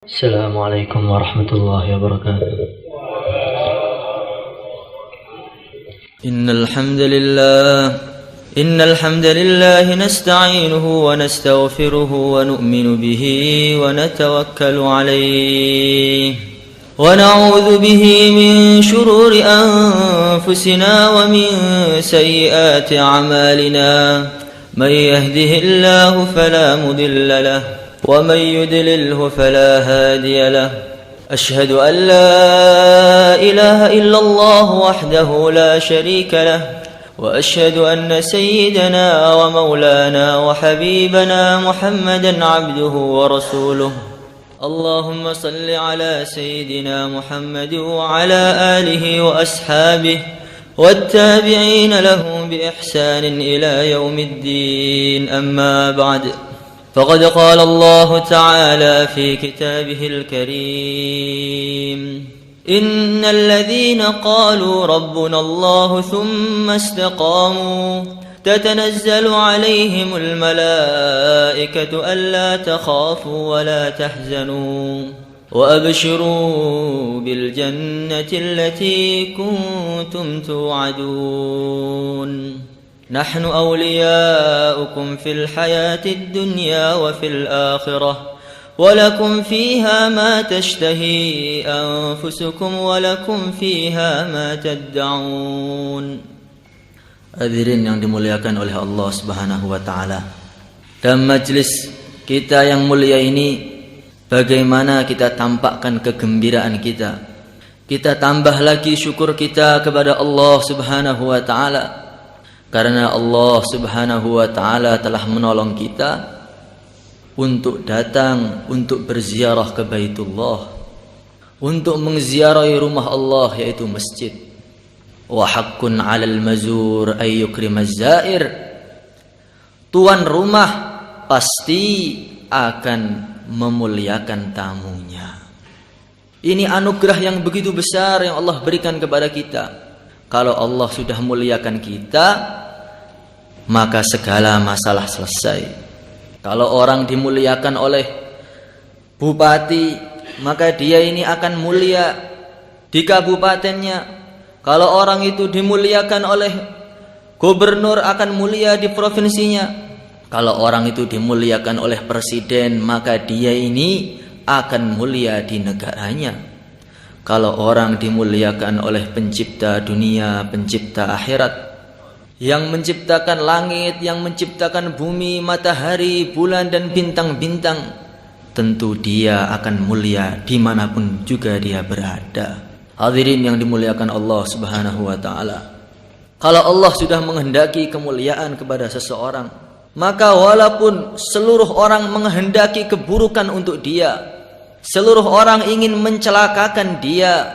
السلام عليكم ورحمة الله وبركاته. إن الحمد لله نستعينه ونستغفره ونؤمن به ونتوكل عليه ونعوذ به من شرور أنفسنا ومن سيئات أعمالنا. من يهده الله فلا مضل له ومن يضلله فلا هادي له. أشهد أن لا إله إلا الله وحده لا شريك له وأشهد أن سيدنا ومولانا وحبيبنا محمدا عبده ورسوله. اللهم صل على سيدنا محمد وعلى آله وأصحابه والتابعين لهم بإحسان إلى يوم الدين. أما بعد، فقد قال الله تعالى في كتابه الكريم: إن الذين قالوا ربنا الله ثم استقاموا تتنزل عليهم الملائكة ألا تخافوا ولا تحزنوا وأبشروا بالجنة التي كنتم توعدون. نحن أولياؤكم في الحياة الدنيا وفي الآخرة ولكم فيها ما تشتهي أنفسكم ولكم فيها ما تدعون. Hadirin yang dimuliakan oleh Allah Subhanahu wa taala. Dalam majlis kita yang mulia ini, bagaimana kita tampakkan kegembiraan kita? Kita tambah lagi syukur kita kepada Allah Subhanahu wa taala, karena Allah Subhanahu wa taala telah menolong kita untuk datang, untuk berziarah ke Baitullah, untuk mengziarahi rumah Allah, yaitu masjid. Wa haqqun 'alal mazur ay yukrimaz zair. Tuan rumah pasti akan memuliakan tamunya. Ini anugerah yang begitu besar yang Allah berikan kepada kita. Kalau Allah sudah muliakan kita, maka segala masalah selesai. Kalau orang dimuliakan oleh bupati, maka dia ini akan mulia di kabupatennya. Kalau orang itu dimuliakan oleh gubernur, akan mulia di provinsinya. Kalau orang itu dimuliakan oleh presiden, maka dia ini akan mulia di negaranya. Kalau orang dimuliakan oleh pencipta dunia, pencipta akhirat, yang menciptakan langit, yang menciptakan bumi, matahari, bulan, dan bintang-bintang, tentu dia akan mulia dimanapun juga dia berada. Hadirin yang dimuliakan Allah Subhanahu wa ta'ala, kalau Allah sudah menghendaki kemuliaan kepada seseorang, maka walaupun seluruh orang menghendaki keburukan untuk dia, seluruh orang ingin mencelakakan dia,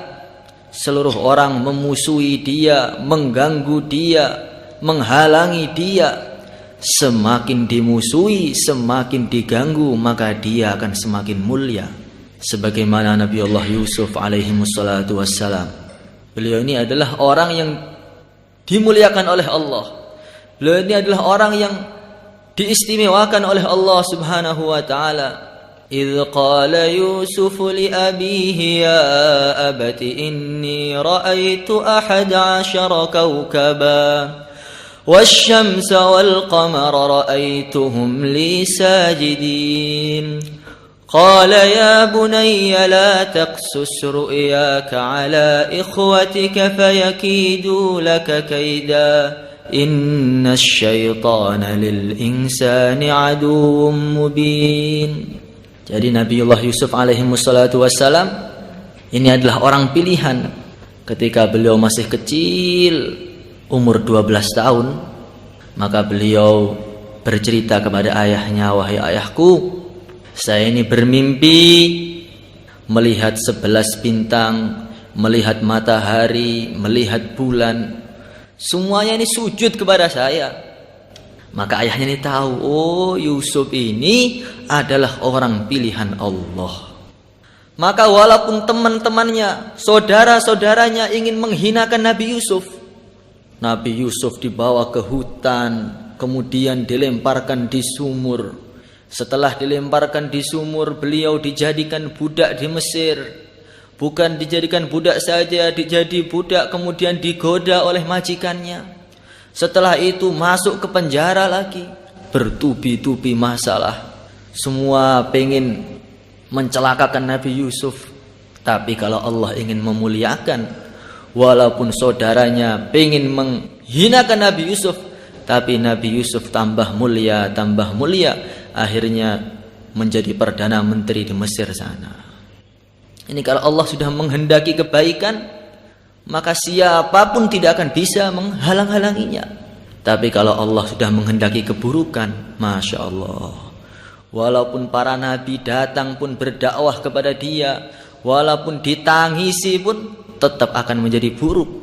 seluruh orang memusuhi dia, mengganggu dia, menghalangi dia, semakin dimusuhi, semakin diganggu, maka dia akan semakin mulia. Sebagaimana Nabi Allah Yusuf alaihi wassalatu wassalam, beliau ini adalah orang yang dimuliakan oleh Allah. Beliau ini adalah orang yang diistimewakan oleh Allah Subhanahu wa ta'ala. إذ قال يوسف لأبيه يا أبت إني رأيت 11 كوكبا والشمس والقمر رأيتهم لي ساجدين قال يا بني لا تقصص رؤياك على إخوتك فيكيدوا لك كيدا إن الشيطان للإنسان عدو مبين. Jadi Nabiullah Yusuf alaihi wassalatu wassalam ini adalah orang pilihan. Ketika beliau masih kecil, umur 12 tahun, maka beliau bercerita kepada ayahnya, wahai ayahku, saya ini bermimpi melihat 11 bintang, melihat matahari, melihat bulan, semuanya ini sujud kepada saya. Maka ayahnya ini tahu, oh Yusuf ini adalah orang pilihan Allah. Maka walaupun teman-temannya, saudara-saudaranya ingin menghinakan Nabi Yusuf dibawa ke hutan, kemudian dilemparkan di sumur, Setelah dilemparkan di sumur, beliau dijadikan budak di Mesir. Bukan dijadikan budak saja, dijadi budak kemudian digoda oleh majikannya. Setelah itu masuk ke penjara lagi, bertubi-tubi masalah. Semua pengen mencelakakan Nabi Yusuf. Tapi kalau Allah ingin memuliakan, walaupun saudaranya pengen menghinakan Nabi Yusuf, tapi Nabi Yusuf tambah mulia, akhirnya menjadi Perdana Menteri di Mesir sana. Ini kalau Allah sudah menghendaki kebaikan, maka siapapun tidak akan bisa menghalang-halanginya. Tapi kalau Allah sudah menghendaki keburukan, Masya Allah, walaupun para nabi datang pun berdakwah kepada dia, walaupun ditangisi pun tetap akan menjadi buruk.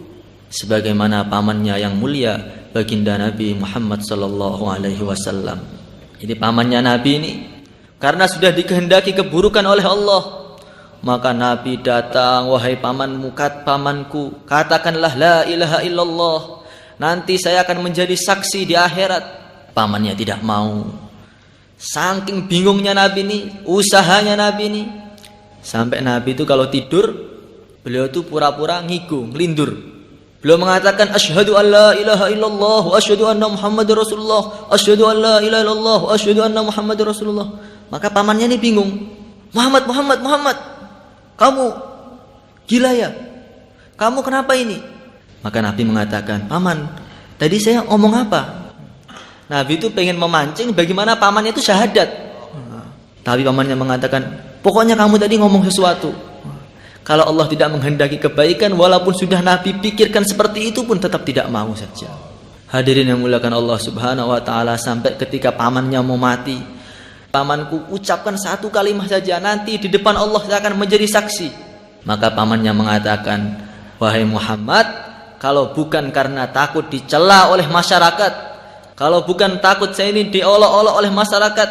Sebagaimana pamannya yang mulia, baginda Nabi Muhammad SAW. Jadi pamannya Nabi ini, karena sudah dikehendaki keburukan oleh Allah, maka Nabi datang, wahai pamanku, katakanlah la ilaha illallah, nanti saya akan menjadi saksi di akhirat. Pamannya tidak mau. Saking bingungnya Nabi ini, usahanya Nabi ini, sampai Nabi itu kalau tidur, beliau itu pura-pura ngigo, ngelindur. Beliau mengatakan asyhadu an la ilaha illallah wa asyhadu anna Muhammadar Rasulullah, asyhadu an la ilaha illallah wa asyhadu anna Muhammadar Rasulullah. Maka pamannya ini bingung. Muhammad, kamu gila ya? Kamu kenapa ini? Maka Nabi mengatakan, paman, tadi saya ngomong apa? Nabi itu pengen memancing bagaimana pamannya itu syahadat. Tapi pamannya mengatakan, pokoknya kamu tadi ngomong sesuatu. Kalau Allah tidak menghendaki kebaikan, walaupun sudah Nabi pikirkan seperti itu pun tetap tidak mau saja. Hadirin yang muliakan Allah Subhanahu wa ta'ala, sampai ketika pamannya mau mati, pamanku ucapkan satu kalimat saja, nanti di depan Allah saya akan menjadi saksi. Maka pamannya mengatakan, wahai Muhammad, kalau bukan karena takut dicela oleh masyarakat, kalau bukan takut saya ini diolok-olok oleh masyarakat,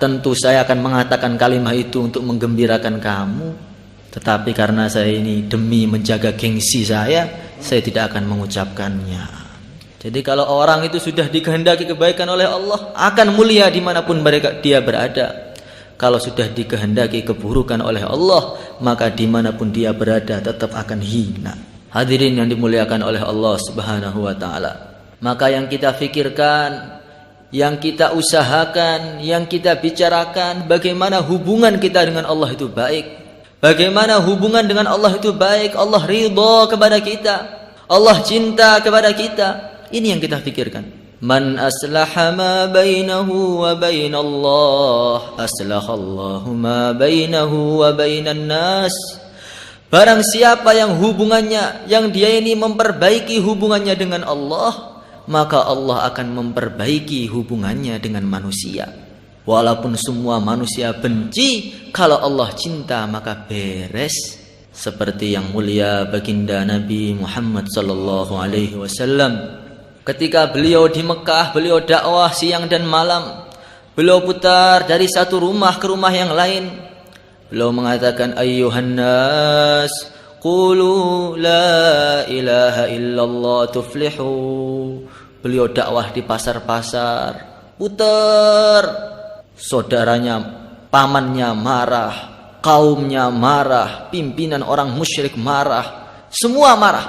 tentu saya akan mengatakan kalimat itu untuk menggembirakan kamu. Tetapi karena saya ini demi menjaga gengsi saya tidak akan mengucapkannya. Jadi kalau orang itu sudah dikehendaki kebaikan oleh Allah, akan mulia dimanapun dia berada. Kalau sudah dikehendaki keburukan oleh Allah, maka dimanapun dia berada tetap akan hina. Hadirin yang dimuliakan oleh Allah Subhanahu wa ta'ala, maka yang kita fikirkan, yang kita usahakan, yang kita bicarakan, bagaimana hubungan kita dengan Allah itu baik. Bagaimana hubungan dengan Allah itu baik, Allah ridha kepada kita, Allah cinta kepada kita. Ini yang kita pikirkan. Man aslaha ma bainahu wa bainallah, aslahallahu ma bainahu wa bainan nas. Barang siapa yang hubungannya, yang dia ini memperbaiki hubungannya dengan Allah, maka Allah akan memperbaiki hubungannya dengan manusia. Walaupun semua manusia benci, kalau Allah cinta maka beres. Seperti yang mulia baginda Nabi Muhammad sallallahu alaihi wasallam, ketika beliau di Mekah, beliau dakwah siang dan malam. Beliau putar dari satu rumah ke rumah yang lain. Beliau mengatakan, ayyuhan nas, qulu la ilaha illallah tuflihu. Beliau dakwah di pasar-pasar, putar. Saudaranya, pamannya marah, kaumnya marah, pimpinan orang musyrik marah, semua marah.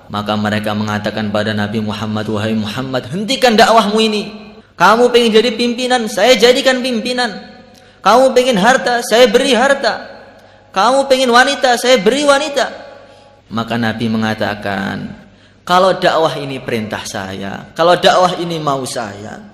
Maka mereka mengatakan pada Nabi Muhammad, wahai Muhammad, hentikan dakwahmu ini. Kamu pengen jadi pimpinan, saya jadikan pimpinan. Kamu pengen harta, saya beri harta. Kamu pengen wanita, saya beri wanita. Maka Nabi mengatakan, kalau dakwah ini perintah saya, kalau dakwah ini mau saya,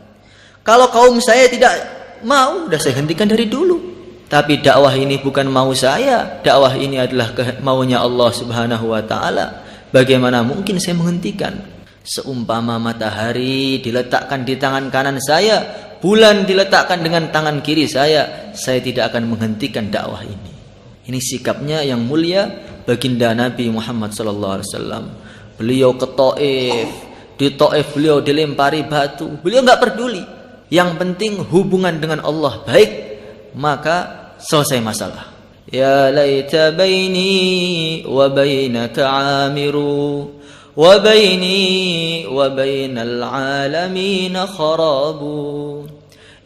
kalau kaum saya tidak mau, sudah saya hentikan dari dulu. Tapi dakwah ini bukan mau saya, dakwah ini adalah maunya Allah Subhanahu wa ta'ala. Bagaimana mungkin saya menghentikan? Seumpama matahari diletakkan di tangan kanan saya, bulan diletakkan dengan tangan kiri saya tidak akan menghentikan dakwah ini. Ini sikapnya yang mulia baginda Nabi Muhammad sallallahu alaihi wasallam. Beliau ke Taif, di Taif beliau dilempari batu, beliau enggak peduli. Yang penting hubungan dengan Allah baik, maka selesai masalah. Ya laita baini wa bainaka amiru wa baini wa bainal alamin kharabu.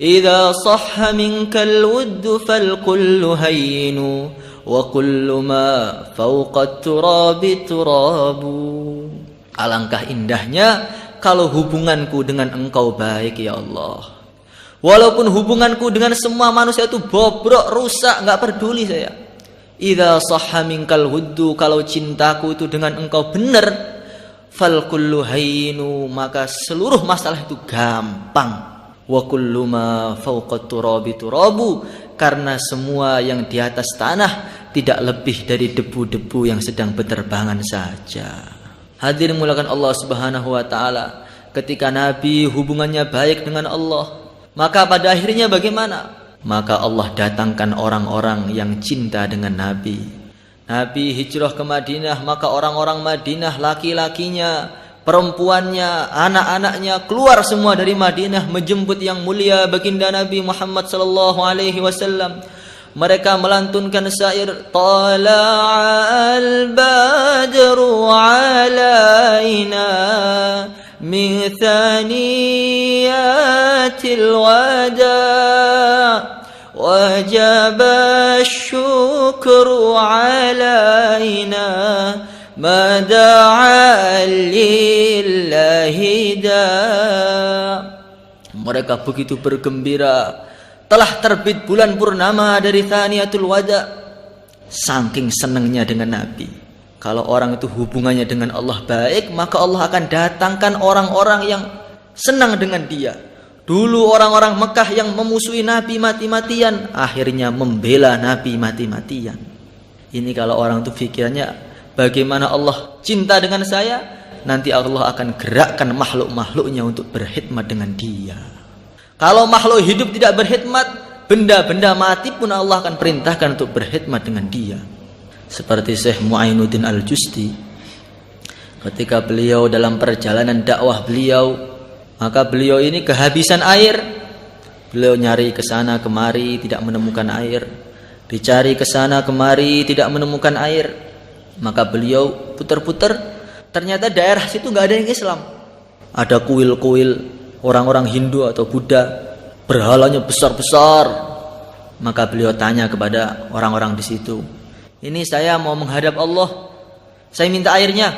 idza sahha minkal wuddu fal kullu hayyinu wa kullu ma fawqa turabi turabu. Alangkah indahnya kalau hubunganku dengan engkau baik ya Allah. Walaupun hubunganku dengan semua manusia itu bobrok, rusak, enggak peduli saya. Idza sahha minkal wuddu, kalau cintaku itu dengan engkau benar, fal kullu hayyinu, maka seluruh masalah itu gampang. Wa kullu ma fawqa turabi turabu, karena semua yang di atas tanah tidak lebih dari debu-debu yang sedang berterbangan saja. Hadirin mulakan Allah Subhanahu wa taala, ketika Nabi hubungannya baik dengan Allah, maka pada akhirnya bagaimana? Maka Allah datangkan orang-orang yang cinta dengan Nabi. Nabi hijrah ke Madinah, maka orang-orang Madinah, laki-lakinya, perempuannya, anak-anaknya keluar semua dari Madinah menjemput yang mulia baginda Nabi Muhammad sallallahu alaihi wasallam. Mereka melantunkan syair, tala'al badru alaina min thaniyatil wada wajaba syukru alaina ma da'a lillahi da. Mereka begitu bergembira, telah terbit bulan purnama dari Thaniyatul Wada. Saking senangnya dengan Nabi. Kalau orang itu hubungannya dengan Allah baik, maka Allah akan datangkan orang-orang yang senang dengan dia. Dulu orang-orang Mekah yang memusuhi Nabi mati-matian, akhirnya membela Nabi mati-matian. Ini kalau orang itu pikirannya, bagaimana Allah cinta dengan saya, nanti Allah akan gerakkan makhluk-makhluknya untuk berkhidmat dengan dia. Kalau makhluk hidup tidak berkhidmat, benda-benda mati pun Allah akan perintahkan untuk berkhidmat dengan dia. Seperti Syekh Muainuddin Al-Justi, ketika beliau dalam perjalanan dakwah beliau, maka beliau ini kehabisan air. Beliau nyari ke sana kemari tidak menemukan air, dicari ke sana kemari tidak menemukan air. Maka beliau putar-putar, ternyata daerah situ nggak ada yang Islam. Ada kuil-kuil orang-orang Hindu atau Buddha, berhalanya besar-besar. Maka beliau tanya kepada orang-orang di situ, ini saya mau menghadap Allah, saya minta airnya.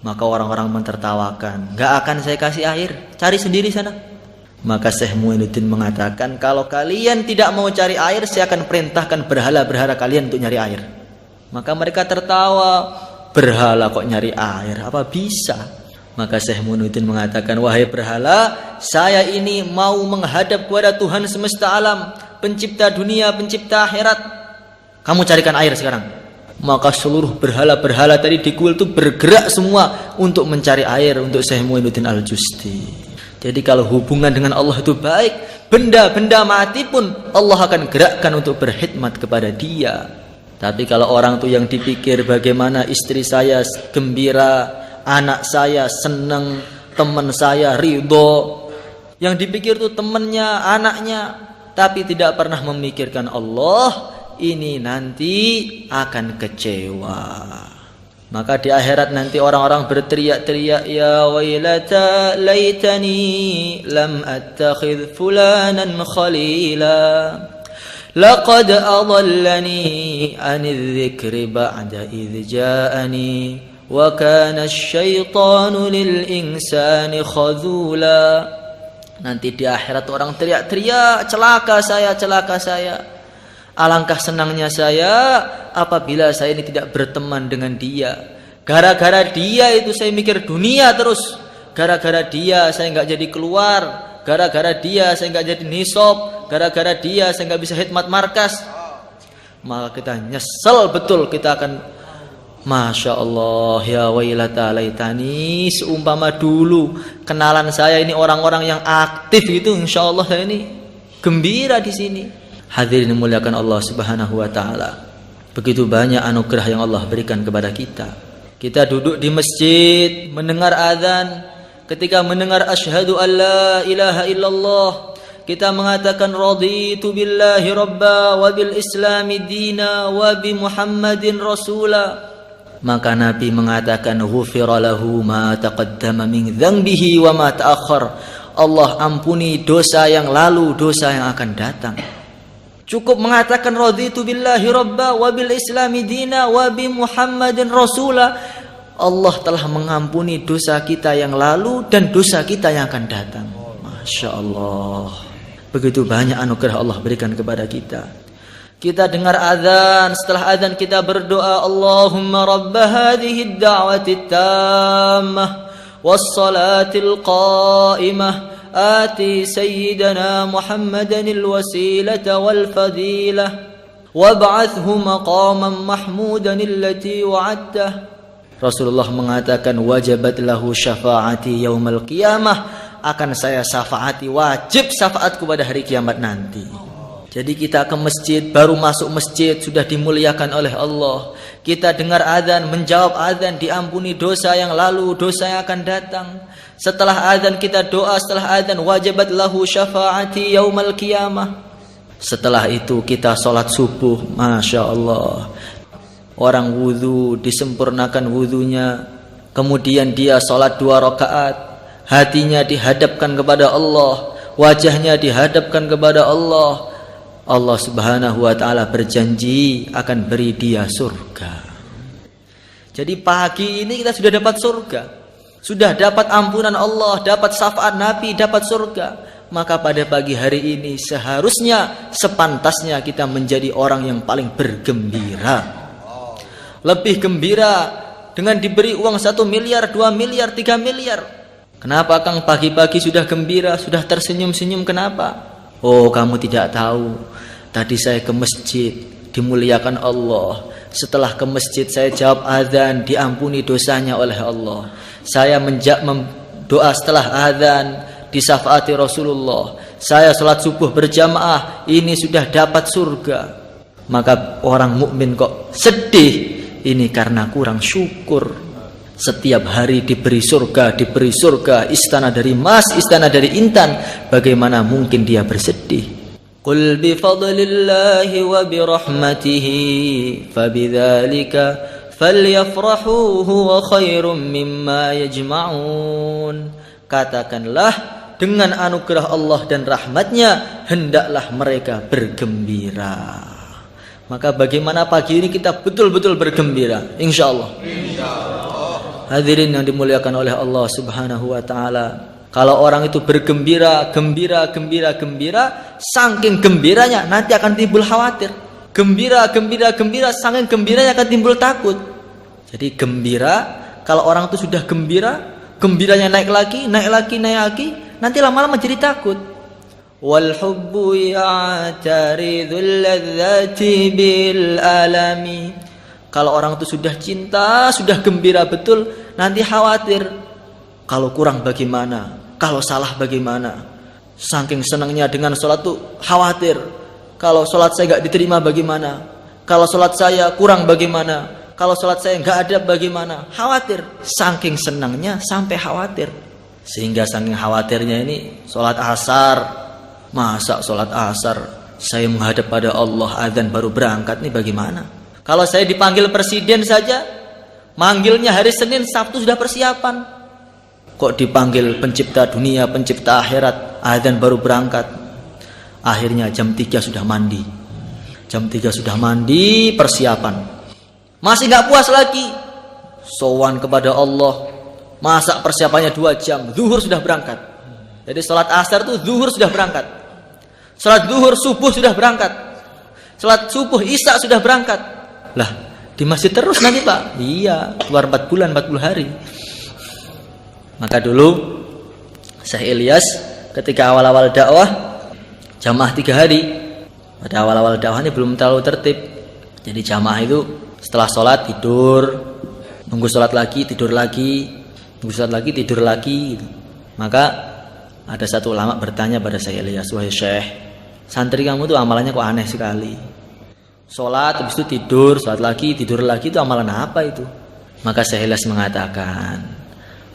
Maka orang-orang mentertawakan, nggak akan saya kasih air, cari sendiri sana. Maka Syekh Muinuddin mengatakan, kalau kalian tidak mau cari air, saya akan perintahkan berhala-berhala kalian untuk nyari air. Maka mereka tertawa, berhala kok nyari air, apa bisa? Maka Syekh Muinuddin mengatakan, wahai berhala, saya ini mau menghadap kepada Tuhan semesta alam, pencipta dunia, pencipta akhirat. Kamu carikan air sekarang. Maka seluruh berhala-berhala tadi di kuil itu bergerak semua untuk mencari air untuk Syekh Muinuddin Al-Justi. Jadi kalau hubungan dengan Allah itu baik, benda-benda mati pun Allah akan gerakkan untuk berkhidmat kepada dia. Tapi kalau orang itu yang dipikir bagaimana istri saya gembira, anak saya senang, teman saya ridho, yang dipikir itu temannya, anaknya, tapi tidak pernah memikirkan Allah, ini nanti akan kecewa. Maka di akhirat nanti orang-orang berteriak-teriak, ya wailata laitani lam attakhidh fulanan khalila laqad adallani anidh dzikri ba'da idh ja'ani wa kana asyaitanu lil insani khadzula. Nanti di akhirat orang teriak-teriak, celaka saya, celaka saya. Alangkah senangnya saya apabila saya ini tidak berteman dengan dia. Gara-gara dia itu saya mikir dunia terus. Gara-gara dia saya nggak jadi keluar. Gara-gara dia saya nggak jadi nisab. Gara-gara dia saya nggak bisa khidmat markas. Maka kita nyesel betul, kita akan Masya Allah, ya wailata laitani, seumpama dulu kenalan saya ini orang-orang yang aktif gitu, insya Allah saya ini gembira di sini. Hadirin dimuliakan Allah Subhanahu wa taala. Begitu banyak anugerah yang Allah berikan kepada kita. Kita duduk di masjid mendengar azan, ketika mendengar asyhadu alla ilaha illallah, kita mengatakan raditu billahi rabba wa bil islami dina wa bi Muhammadin rasula. Maka Nabi mengatakan ghufira lahu ma taqaddama min dzambihi wa ma ta'akhkhar Allah ampuni dosa yang lalu, dosa yang akan datang. Cukup mengatakan raditu billahi rabba wa bil islami dina wa bi Muhammadin rasula. Allah telah mengampuni dosa kita yang lalu dan dosa kita yang akan datang. Masya Allah. Begitu banyak anugerah Allah berikan kepada kita. Kita dengar azan, setelah azan kita berdoa, Allahumma rabba hadhihi ad-da'wati tammah was-salatil qa'imah آتي سيدنا محمدا الوسيلة والفضيلة وابعثه مقاما محمودا التي وعدته. Rasulullah mengatakan wajabat lahu syafaati yaumal qiyamah, akan saya syafaati, wajib syafaatku pada hari kiamat nanti. Jadi kita ke masjid, baru masuk masjid sudah dimuliakan oleh Allah. Kita dengar azan, menjawab azan, diampuni dosa yang lalu, dosa yang akan datang. Setelah azan kita doa, setelah azan wajibat lahu syafaati yaumal qiyamah. Setelah itu kita sholat subuh, Masya Allah. Orang wudu, disempurnakan wudunya, kemudian dia sholat 2 rakaat, hatinya dihadapkan kepada Allah, wajahnya dihadapkan kepada Allah. Allah Subhanahu wa ta'ala berjanji akan beri dia surga. Jadi pagi ini kita sudah dapat surga, sudah dapat ampunan Allah, dapat syafaat Nabi, dapat surga. Maka pada pagi hari ini seharusnya, sepantasnya kita menjadi orang yang paling bergembira. Lebih gembira dengan diberi uang 1 miliar, 2 miliar, 3 miliar. Kenapa Kang pagi-pagi sudah gembira, sudah tersenyum-senyum, kenapa? Oh, kamu tidak tahu. Tadi saya ke masjid, dimuliakan Allah. Setelah ke masjid saya jawab azan, diampuni dosanya oleh Allah. Saya doa setelah azan, disyafaati Rasulullah. Saya sholat subuh berjamaah, ini sudah dapat surga. Maka orang mukmin kok sedih? Ini karena kurang syukur. Setiap hari diberi surga, istana dari emas, istana dari intan. Bagaimana mungkin dia bersedih? Qul bi fadlillahi wa bi rahmatihi fabidzalika falyafrahu huwa khairum mimma yajma'un. Katakanlah, dengan anugerah Allah dan rahmatnya hendaklah mereka bergembira. Maka bagaimana pagi ini kita betul-betul bergembira, insyaallah. Hadirin yang dimuliakan oleh Allah Subhanahu wa ta'ala. Kalau orang itu bergembira, gembira, saking gembiranya nanti akan timbul khawatir. Gembira, saking gembiranya akan timbul takut. Jadi gembira, kalau orang itu sudah gembira, gembiranya naik lagi, nanti lama-lama jadi takut. Wal hubbu ya'taridul ladzati bil alami. Kalau orang itu sudah cinta, sudah gembira betul, nanti khawatir. Kalau kurang bagaimana? Kalau salah bagaimana? Saking senangnya dengan sholat itu khawatir. Kalau sholat saya nggak diterima bagaimana? Kalau sholat saya kurang bagaimana? Kalau sholat saya nggak ada bagaimana? Khawatir. Saking senangnya sampai khawatir. Sehingga saking khawatirnya ini sholat asar. Masa sholat asar saya menghadap pada Allah, azan baru berangkat, nih bagaimana? Kalau saya dipanggil presiden saja, manggilnya hari Senin, Sabtu sudah persiapan. Kok dipanggil pencipta dunia, pencipta akhirat, azan baru berangkat. Akhirnya jam 3 sudah mandi. Jam 3 sudah mandi, persiapan. Masih gak puas lagi. Sowan kepada Allah. Masa persiapannya 2 jam, zuhur sudah berangkat. Jadi sholat asar itu zuhur sudah berangkat. Sholat zuhur, subuh sudah berangkat. Sholat subuh, isya sudah berangkat. Lah, di masjid terus nanti Pak? Iya, keluar 4 bulan, 40 hari. Maka dulu Syekh Ilyas ketika awal-awal dakwah jamaah 3 hari. Pada awal-awal dakwah ini belum terlalu tertib. Jadi jamaah itu setelah sholat tidur, nunggu sholat lagi, tidur lagi, nunggu sholat lagi, tidur lagi. Maka ada satu ulama bertanya pada Syekh Ilyas, wahai Syekh, santri kamu tuh amalannya kok aneh sekali. Sholat, habis itu tidur, sholat lagi, tidur lagi, itu amalan apa itu? Maka Syekh Ilyas mengatakan,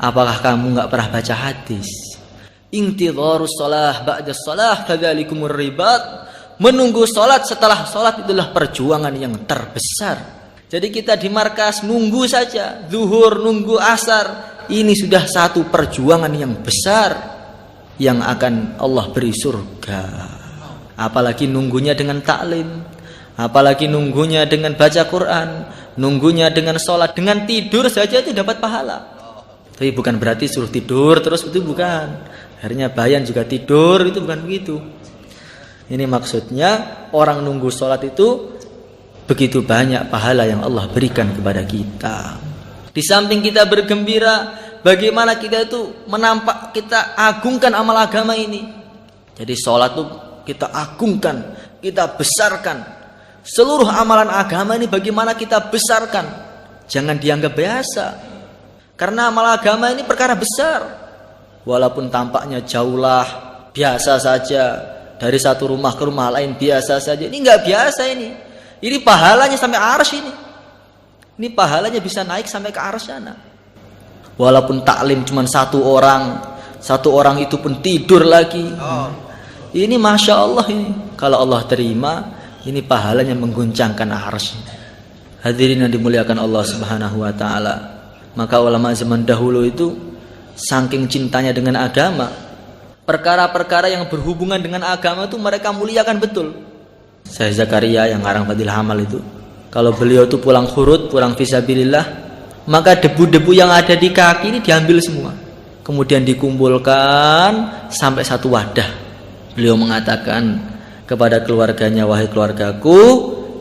apakah kamu gak pernah baca hadis? Intidharus sholah ba'da sholah kadzalikumur ribat. Menunggu sholat setelah sholat itulah perjuangan yang terbesar. Jadi kita di markas nunggu saja, zuhur, nunggu asar, ini sudah satu perjuangan yang besar. yang akan Allah beri surga. Apalagi nunggunya dengan taklim, apalagi nunggunya dengan baca Quran, nunggunya dengan sholat, dengan tidur saja itu dapat pahala. Tapi bukan berarti suruh tidur terus, itu bukan. Akhirnya bayan juga tidur, itu bukan begitu. Ini maksudnya orang nunggu sholat itu begitu banyak pahala yang Allah berikan kepada kita. Di samping kita bergembira, bagaimana kita itu menampak, kita agungkan amal agama ini. Jadi sholat itu kita agungkan, kita besarkan. Seluruh amalan agama ini bagaimana kita besarkan. Jangan dianggap biasa. Karena amal agama ini perkara besar. Walaupun tampaknya jauhlah, biasa saja. Dari satu rumah ke rumah lain biasa saja. Ini enggak biasa ini. Ini pahalanya sampai arsy ini. Ini pahalanya bisa naik sampai ke arsy sana. Walaupun taklim cuma satu orang itu pun tidur lagi. Ini Masya Allah ini. Kalau Allah terima, ini pahalanya mengguncangkan arsy. Hadirin yang dimuliakan Allah Subhanahu wa Ta'ala. Maka ulama zaman dahulu itu saking cintanya dengan agama, perkara-perkara yang berhubungan dengan agama itu mereka muliakan betul. Syekh Zakaria yang ngarang Fadil Hamal itu, kalau beliau itu pulang khurud, pulang fisabilillah, maka debu-debu yang ada di kaki ini diambil semua, kemudian dikumpulkan sampai satu wadah. Beliau mengatakan kepada keluarganya, wahai keluargaku,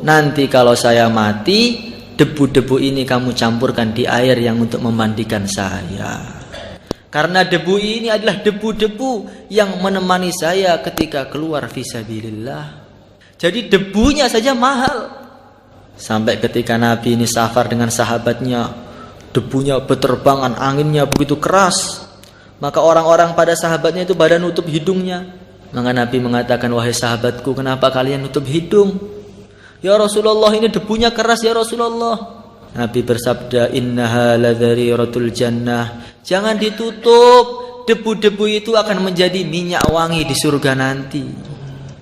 nanti kalau saya mati, debu-debu ini kamu campurkan di air yang untuk memandikan saya. Karena debu ini adalah debu-debu yang menemani saya ketika keluar fisabilillah. Jadi debunya saja mahal. Sampai ketika Nabi ini safar dengan sahabatnya, debunya berterbangan, anginnya begitu keras. Maka orang-orang pada sahabatnya itu pada nutup hidungnya. Maka Nabi mengatakan, wahai sahabatku, kenapa kalian nutup hidung? Ya Rasulullah, ini debunya keras ya Rasulullah. Nabi bersabda, innaha ladhariratul jannah. Jangan ditutup, debu-debu itu akan menjadi minyak wangi di surga nanti.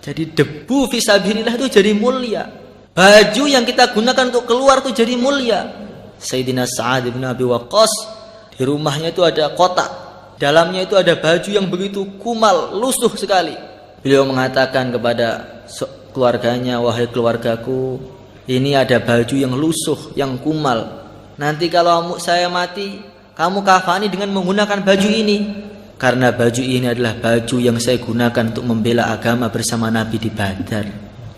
Jadi debu fisabilillah itu jadi mulia. Baju yang kita gunakan untuk keluar itu jadi mulia. Sayyidina Sa'ad bin Abi Waqqas, di rumahnya itu ada kotak, dalamnya itu ada baju yang begitu kumal, lusuh sekali. Beliau mengatakan kepada keluarganya, wahai keluargaku, ini ada baju yang lusuh, yang kumal. Nanti kalau saya mati, kamu kafani dengan menggunakan baju ini. Karena baju ini adalah baju yang saya gunakan untuk membela agama bersama Nabi di Badar.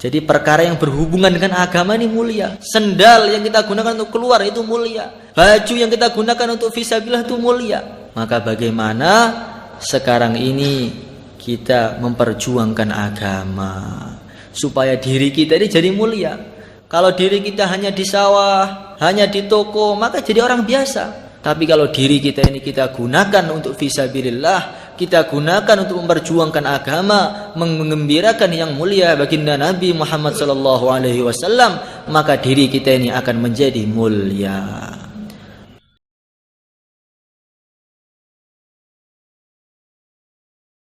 Jadi perkara yang berhubungan dengan agama ini mulia. Sendal yang kita gunakan untuk keluar itu mulia. Baju yang kita gunakan untuk fisabilillah itu mulia. Maka bagaimana sekarang ini kita memperjuangkan agama supaya diri kita ini jadi mulia. Kalau diri kita hanya di sawah, hanya di toko, maka jadi orang biasa. Tapi kalau diri kita ini kita gunakan untuk fisabilillah, kita gunakan untuk memperjuangkan agama, mengembirakan yang mulia baginda Nabi Muhammad sallallahu alaihi wasallam, maka diri kita ini akan menjadi mulia.